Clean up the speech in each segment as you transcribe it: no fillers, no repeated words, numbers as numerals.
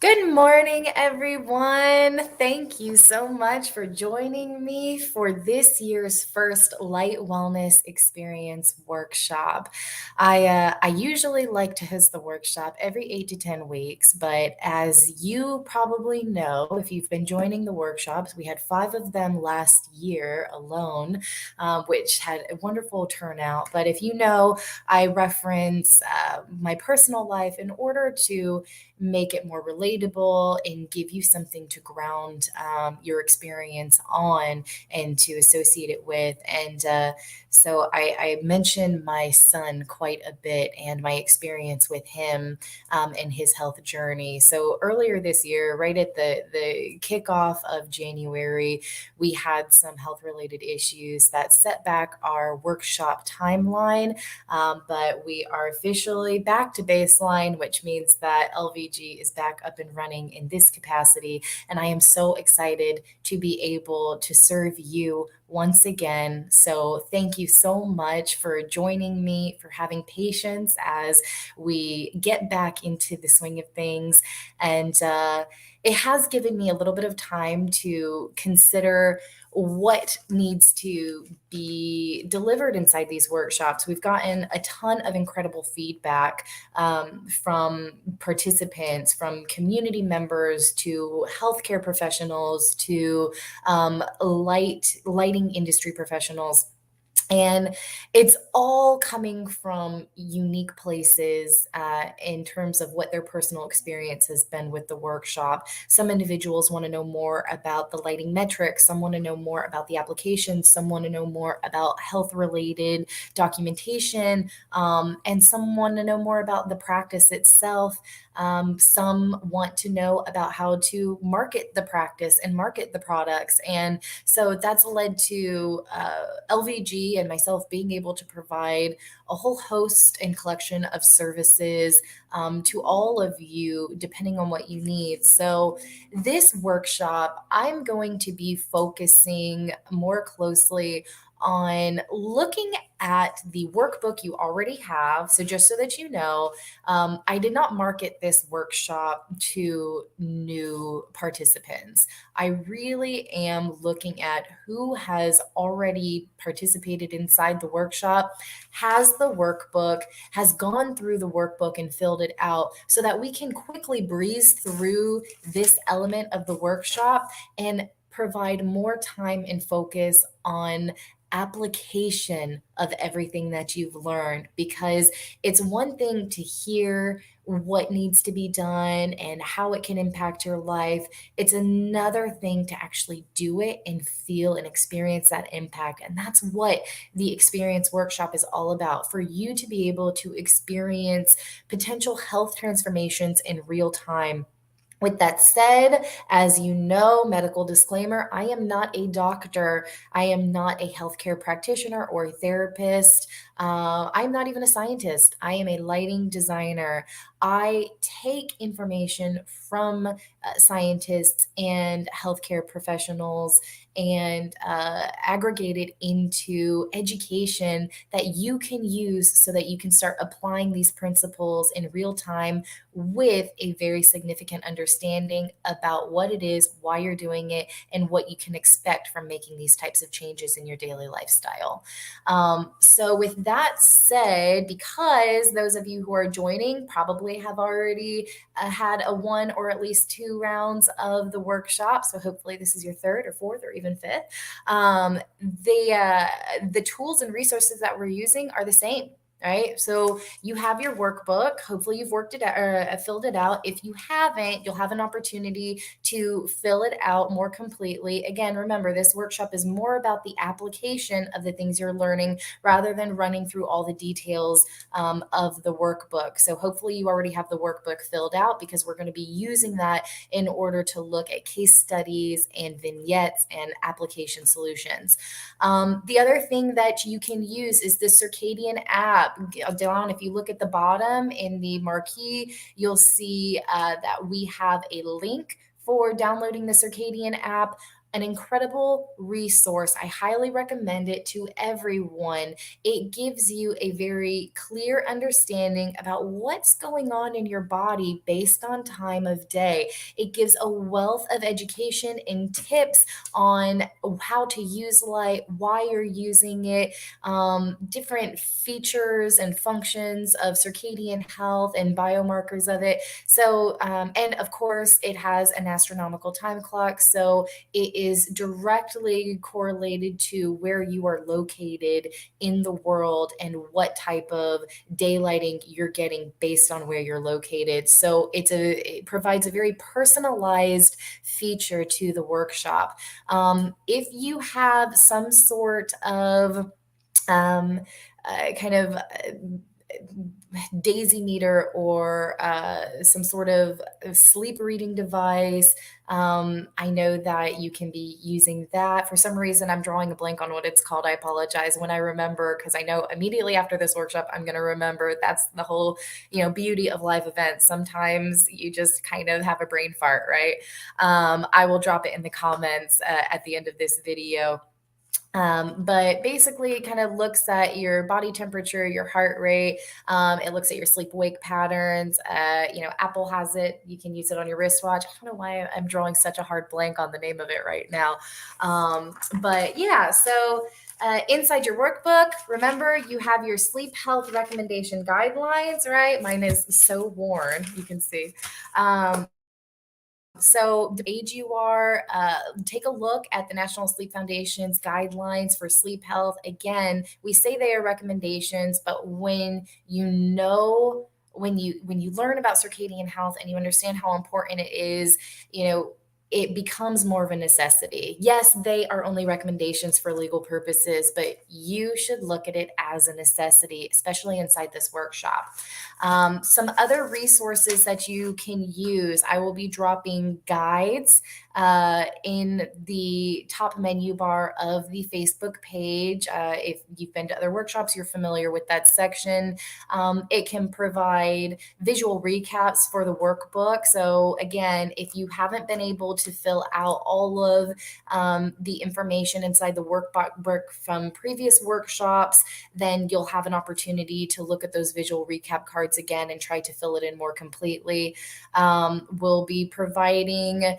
Good morning, everyone. Thank you so much for joining me for this year's first Light Wellness Experience workshop. I usually like to host the workshop every 8 to 10 weeks, but as you probably know, if you've been joining the workshops, we had 5 of them last year alone, which had a wonderful turnout. But if you know, I reference my personal life in order to make it more relatable and give you something to ground your experience on and to associate it with. And so I mentioned my son quite a bit and my experience with him and his health journey. So earlier this year, right at the kickoff of January, we had some health related issues that set back our workshop timeline, but we are officially back to baseline, which means that LVG is back up and running in this capacity. And I am so excited to be able to serve you once again. So thank you so much for joining me, for having patience as we get back into the swing of things. And it has given me a little bit of time to consider what needs to be delivered inside these workshops. We've gotten a ton of incredible feedback from participants, from community members to healthcare professionals to lighting industry professionals. And it's all coming from unique places in terms of what their personal experience has been with the workshop. Some individuals want to know more about the lighting metrics, some want to know more about the applications, some want to know more about health related documentation, and some want to know more about the practice itself. Some want to know about how to market the practice and market the products. And so that's led to LVG and myself being able to provide a whole host and collection of services to all of you, depending on what you need. So, this workshop, I'm going to be focusing more closely on looking at the workbook you already have. So, just so that you know, I did not market this workshop to new participants. I really am looking at who has already participated inside the workshop, has the workbook, has gone through the workbook and filled it out so that we can quickly breeze through this element of the workshop and provide more time and focus on application of everything that you've learned, because it's one thing to hear what needs to be done and how it can impact your life. It's another thing to actually do it and feel and experience that impact. And that's what the experience workshop is all about, for you to be able to experience potential health transformations in real time. With that said, as you know, medical disclaimer, I am not a doctor. I am not a healthcare practitioner or a therapist. I'm not even a scientist. I am a lighting designer. I take information from scientists and healthcare professionals and aggregate it into education that you can use so that you can start applying these principles in real time with a very significant understanding about what it is, why you're doing it, and what you can expect from making these types of changes in your daily lifestyle. So, with that said, because those of you who are joining probably have already had a one or at least two rounds of the workshop, so hopefully this is your third or fourth or even fifth. The tools and resources that we're using are the same. Right. So you have your workbook. Hopefully you've worked it out or filled it out. If you haven't, you'll have an opportunity to fill it out more completely. Again, remember, this workshop is more about the application of the things you're learning rather than running through all the details of the workbook. So hopefully you already have the workbook filled out, because we're going to be using that in order to look at case studies and vignettes and application solutions. The other thing that you can use is the Circadian app. Down, if you look at the bottom in the marquee, you'll see that we have a link for downloading the Circadian app. an incredible resource. I highly recommend it to everyone. It gives you a very clear understanding about what's going on in your body based on time of day. It gives a wealth of education and tips on how to use light, why you're using it, different features and functions of circadian health and biomarkers of it. So, and of course, it has an astronomical time clock. So it is directly correlated to where you are located in the world and what type of daylighting you're getting based on where you're located. So it provides a very personalized feature to the workshop. If you have some sort of um, kind of daisy meter or some sort of sleep reading device. I know that you can be using that. For some reason, I'm drawing a blank on what it's called. I apologize when I remember, because I know immediately after this workshop, I'm going to remember. That's the whole, beauty of live events. Sometimes you just kind of have a brain fart, right? I will drop it in the comments at the end of this video. But basically, it kind of looks at your body temperature, your heart rate. It looks at your sleep wake patterns. Apple has it. You can use it on your wristwatch. I don't know why I'm drawing such a hard blank on the name of it right now. But yeah, so inside your workbook, remember you have your sleep health recommendation guidelines, right? Mine is so worn, you can see. So, the age you are, take a look at the National Sleep Foundation's guidelines for sleep health. Again, we say they are recommendations, but when you learn about circadian health and you understand how important it is, you know, it becomes more of a necessity. Yes, they are only recommendations for legal purposes, but you should look at it as a necessity, especially inside this workshop. Some other resources that you can use, I will be dropping guides in the top menu bar of the Facebook page. If you've been to other workshops, you're familiar with that section. It can provide visual recaps for the workbook. So, again, if you haven't been able to fill out all of the information inside the workbook from previous workshops, then you'll have an opportunity to look at those visual recap cards again and try to fill it in more completely. We'll be providing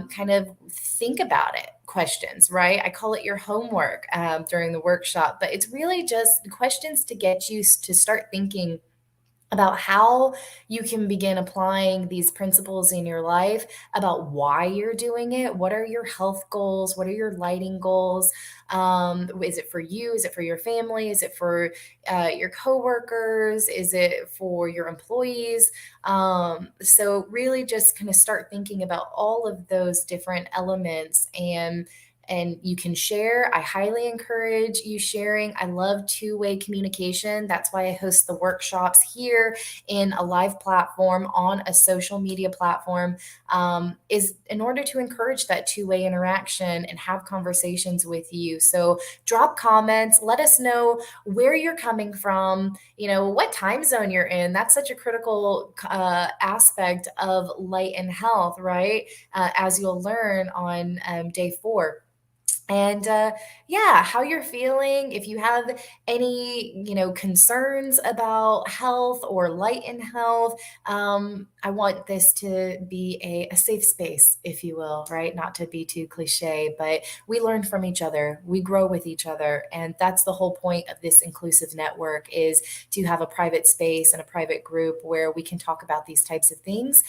kind of think about it questions, right? I call it your homework during the workshop, but it's really just questions to get you to start thinking about how you can begin applying these principles in your life, about why you're doing it. What are your health goals? What are your lighting goals? Is it for you? Is it for your family? Is it for your coworkers? Is it for your employees? So really just kind of start thinking about all of those different elements, and you can share. I highly encourage you sharing. I love two-way communication. That's why I host the workshops here in a live platform on a social media platform, is in order to encourage that two-way interaction and have conversations with you. So drop comments, let us know where you're coming from, what time zone you're in. That's such a critical aspect of light and health, right? As you'll learn on day 4. And yeah, how you're feeling. If you have any concerns about health or light in health, I want this to be a safe space, if you will, right? Not to be too cliche, but we learn from each other, we grow with each other, and that's the whole point of this inclusive network, is to have a private space and a private group where we can talk about these types of things,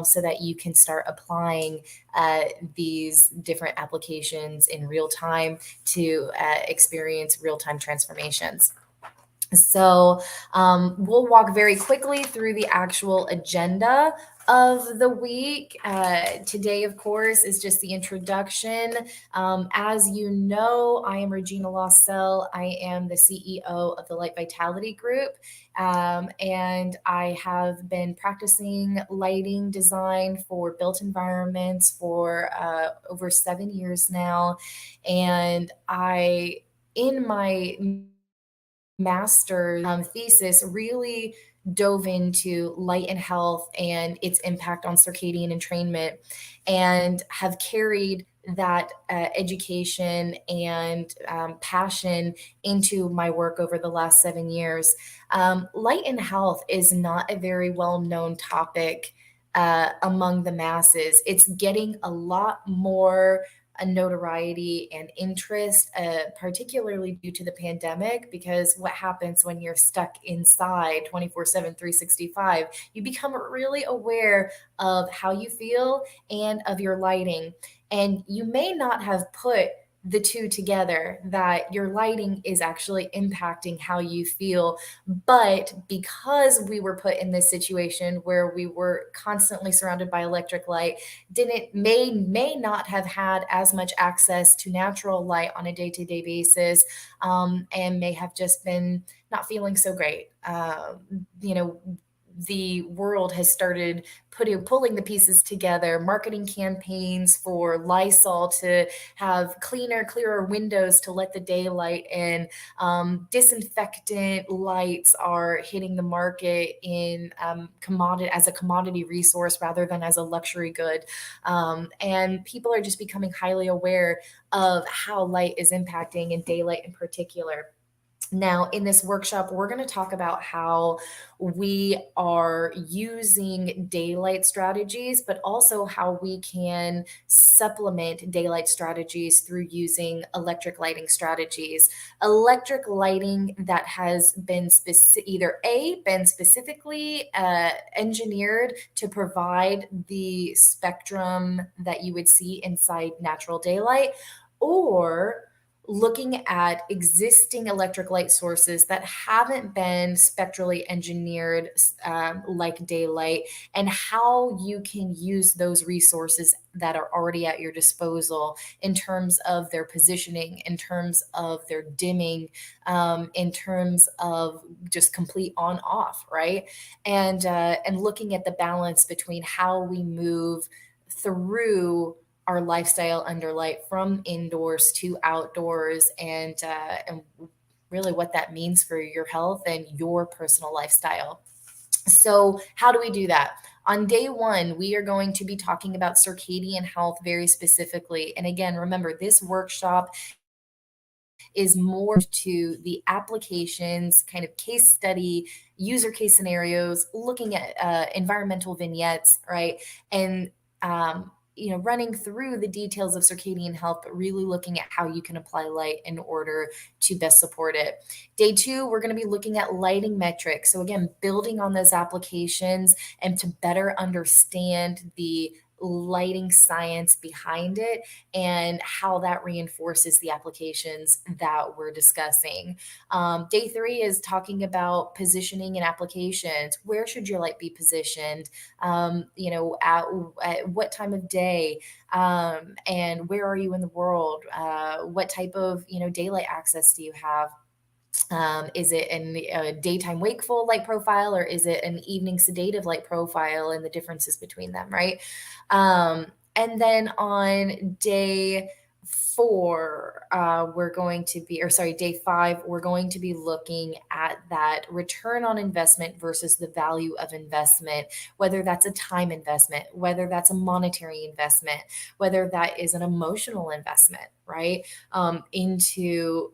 so that you can start applying these different applications in real time to experience real time transformations. So we'll walk very quickly through the actual agenda of the week. Today, of course, is just the introduction. As you know, I am Regina Lossell. I am the CEO of the Light Vitality Group. And I have been practicing lighting design for built environments for over 7 years now. And in my master's thesis, really dove into light and health and its impact on circadian entrainment, and have carried that education and passion into my work over the last 7 years. Light and health is not a very well known topic among the masses. It's getting a lot more notoriety and interest, particularly due to the pandemic, because what happens when you're stuck inside 24/7, 365, you become really aware of how you feel and of your lighting. And you may not have put the two together, that your lighting is actually impacting how you feel. But because we were put in this situation where we were constantly surrounded by electric light, didn't may not have had as much access to natural light on a day-to-day basis, and may have just been not feeling so great. You know, the world has started pulling the pieces together, marketing campaigns for Lysol to have cleaner, clearer windows to let the daylight in. Disinfectant lights are hitting the market in commodity as a commodity resource rather than as a luxury good, and people are just becoming highly aware of how light is impacting and daylight in particular. Now, in this workshop, we're going to talk about how we are using daylight strategies, but also how we can supplement daylight strategies through using electric lighting strategies. Electric lighting that has been either A, been specifically engineered to provide the spectrum that you would see inside natural daylight, or looking at existing electric light sources that haven't been spectrally engineered like daylight, and how you can use those resources that are already at your disposal in terms of their positioning, in terms of their dimming, in terms of just complete on off, right? And looking at the balance between how we move through our lifestyle under light from indoors to outdoors, and really what that means for your health and your personal lifestyle. So, how do we do that? On day one, we are going to be talking about circadian health very specifically. And again, remember, this workshop is more to the applications, kind of case study, user case scenarios, looking at environmental vignettes, right? And running through the details of circadian health, but really looking at how you can apply light in order to best support it. Day two, we're going to be looking at lighting metrics. So again, building on those applications and to better understand the lighting science behind it and how that reinforces the applications that we're discussing. Day three is talking about positioning and applications. Where should your light be positioned? At what time of day, and where are you in the world? What type of daylight access do you have? Is it a daytime wakeful light profile, or is it an evening sedative light profile, and the differences between them, right? And then on day four, we're going to be, or sorry, day five, we're going to be looking at that return on investment versus the value of investment, whether that's a time investment, whether that's a monetary investment, whether that is an emotional investment, right? Into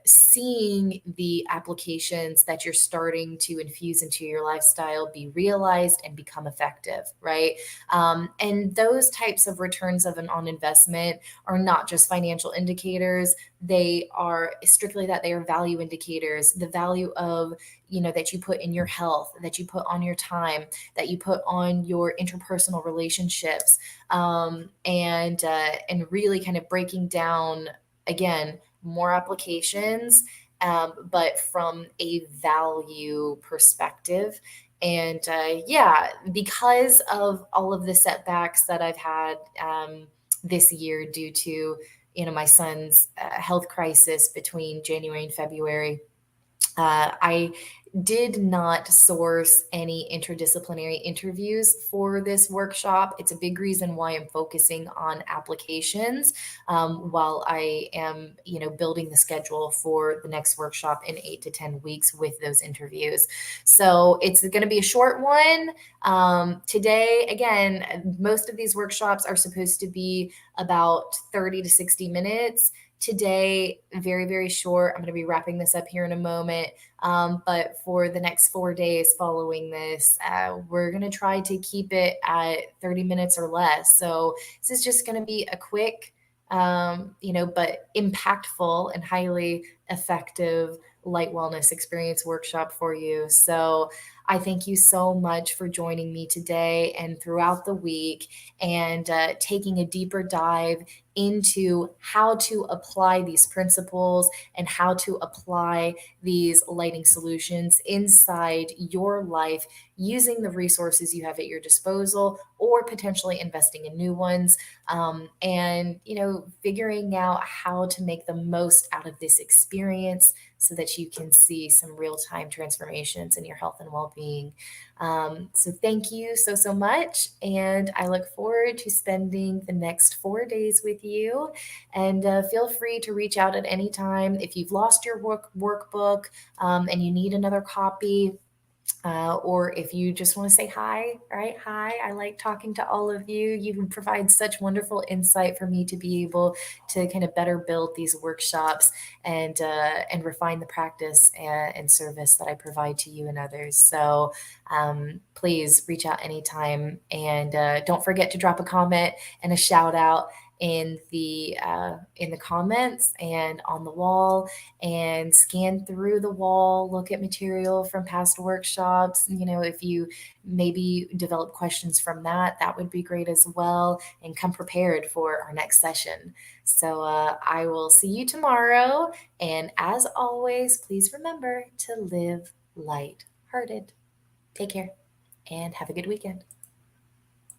seeing the applications that you're starting to infuse into your lifestyle be realized and become effective, right? And those types of returns on investment are not just financial indicators. They are strictly that. They are value indicators. The value of that you put in your health, that you put on your time, that you put on your interpersonal relationships, and really kind of breaking down again more applications, but from a value perspective. And because of all of the setbacks that I've had this year due to my son's health crisis between January and February, I did not source any interdisciplinary interviews for this workshop. It's a big reason why I'm focusing on applications while I am, building the schedule for the next workshop in 8 to 10 weeks with those interviews. So it's going to be a short one. Today, again, most of these workshops are supposed to be about 30 to 60 minutes. Today, very, very short. I'm going to be wrapping this up here in a moment. But for the next 4 days following this, we're going to try to keep it at 30 minutes or less. So this is just going to be a quick, but impactful and highly effective light wellness experience workshop for you. So I thank you so much for joining me today and throughout the week and taking a deeper dive into how to apply these principles and how to apply these lighting solutions inside your life using the resources you have at your disposal or potentially investing in new ones, and figuring out how to make the most out of this experience so that you can see some real-time transformations in your health and well-being. So thank you so, so much. And I look forward to spending the next 4 days with you. And feel free to reach out at any time. If you've lost your workbook and you need another copy, or if you just want to say hi, right? Hi, I like talking to all of you. You provide such wonderful insight for me to be able to kind of better build these workshops and refine the practice and service that I provide to you and others. So please reach out anytime, and don't forget to drop a comment and a shout out in the comments and on the wall, and scan through the wall, look at material from past workshops. If you maybe develop questions from that, that would be great as well, and come prepared for our next session. So I will see you tomorrow, and as always, please remember to live light-hearted. Take care and have a good weekend.